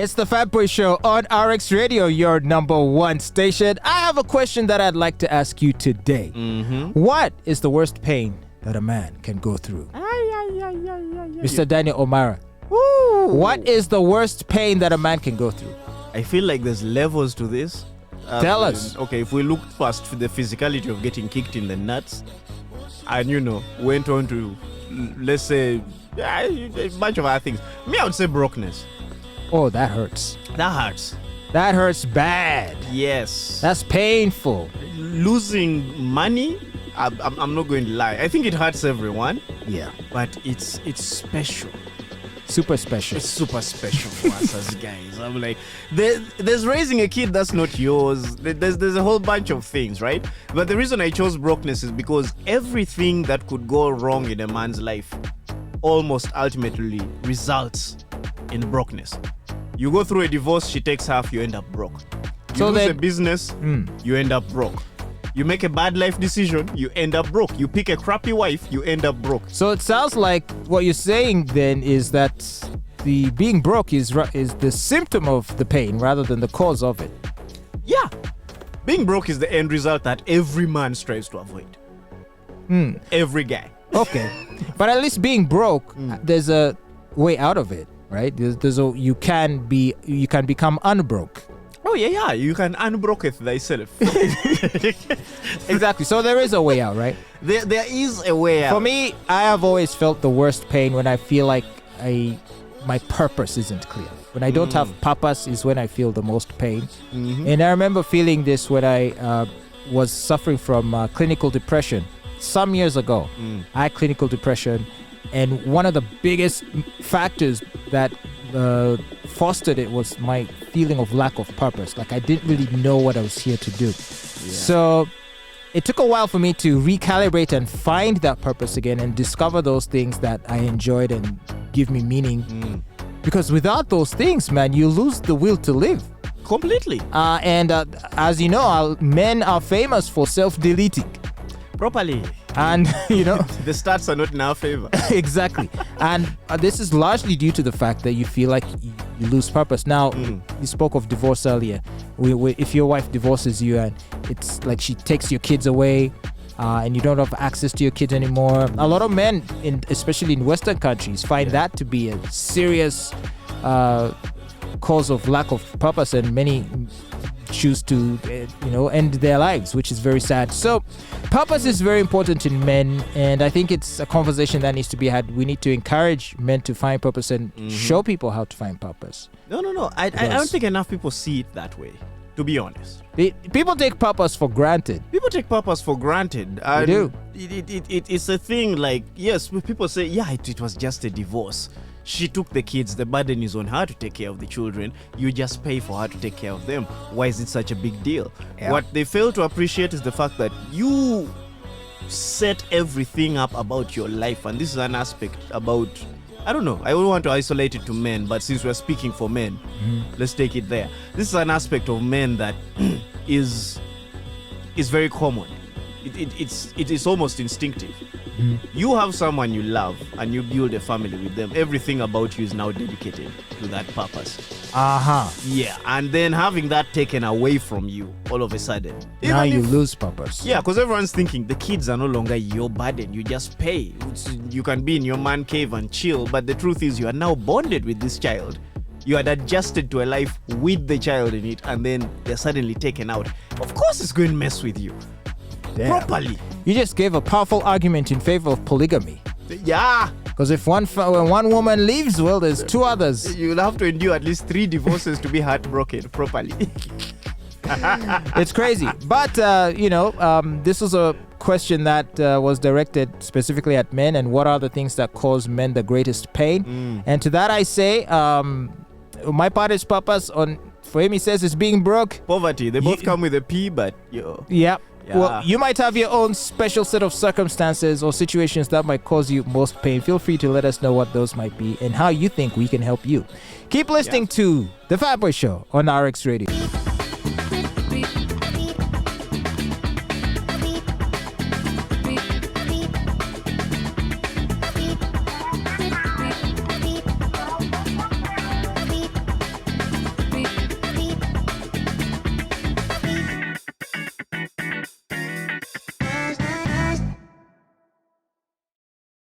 It's the Fatboy Show on RX Radio, your number one station. I have a question that I'd like to ask you today. What is the worst pain that a man can go through? Mr. Daniel Omara. What is the worst pain that a man can go through? I feel like there's levels to this. Tell us. Okay, if we look past the physicality of getting kicked in the nuts and, went on to, let's say, a bunch of other things. I would say brokenness. Oh, that hurts. That hurts. That hurts bad. Yes. That's painful. Losing money, I'm not going to lie. I think it hurts everyone. Yeah. But it's special. Super special. It's super special for us as guys. I'm like, there's raising a kid that's not yours. There's a whole bunch of things, right? But the reason I chose brokenness is because everything that could go wrong in a man's life almost ultimately results in brokenness. You go through a divorce, she takes half, you end up broke. You lose a business, you end up broke. You make a bad life decision, you end up broke. You pick a crappy wife, you end up broke. So it sounds like what you're saying then is that the being broke is the symptom of the pain rather than the cause of it. Yeah. Being broke is the end result that every man strives to avoid. Every guy. Okay. But at least being broke, there's a way out of it, right? You can become unbroke. Oh yeah, you can unbroketh thyself. Exactly. So there is a way out, right? There is a way out. For me, I have always felt the worst pain when I feel like my purpose isn't clear. When I don't have purpose is when I feel the most pain. And I remember feeling this when I was suffering from clinical depression some years ago. I had clinical depression, and one of the biggest factors that fostered it was my feeling of lack of purpose. Like I didn't really know what I was here to do. So it took a while for me to recalibrate and find that purpose again and discover those things that I enjoyed and give me meaning. Because without those things, man, you lose the will to live. Completely. And as you know, men are famous for self-deleting. Properly. And, the stats are not in our favor. Exactly. And this is largely due to the fact that you feel like you lose purpose. Now, you spoke of divorce earlier. If your wife divorces you and it's like she takes your kids away and you don't have access to your kids anymore. A lot of men, especially in Western countries, find that to be a serious cause of lack of purpose, and many choose to end their lives, which is very sad. So purpose is very important in men, and I think it's a conversation that needs to be had. We need to encourage men to find purpose and show people how to find purpose. No. I don't think enough people see it that way, to be honest. People take purpose for granted. They do. It's a thing like, yes, people say, it was just a divorce. She took the kids, the burden is on her to take care of the children. You just pay for her to take care of them. Why is it such a big deal? Yeah. What they fail to appreciate is the fact that you set everything up about your life. And this is an aspect about, I don't know, I don't want to isolate it to men, but since we're speaking for men, let's take it there. This is an aspect of men that is very common. It is almost instinctive. You have someone you love and you build a family with them. Everything about you is now dedicated to that purpose. Yeah, and then having that taken away from you all of a sudden. Now you lose purpose. Yeah, because everyone's thinking the kids are no longer your burden. You just pay. You can be in your man cave and chill, but the truth is you are now bonded with this child. You had adjusted to a life with the child in it, and then they're suddenly taken out. Of course it's going to mess with you. Damn. Properly. You just gave a powerful argument in favor of polygamy. Yeah. Because if when one woman leaves, well, there's two others. You'll have to endure at least 3 divorces to be heartbroken properly. It's crazy. But, this was a question that was directed specifically at men, and what are the things that cause men the greatest pain. And to that I say, my part is purpose. For him, he says it's being broke. Poverty. They both come with a P, but Yeah. Well, you might have your own special set of circumstances or situations that might cause you most pain. Feel free to let us know what those might be and how you think we can help you. Keep listening to The Fatboy Show on RX Radio.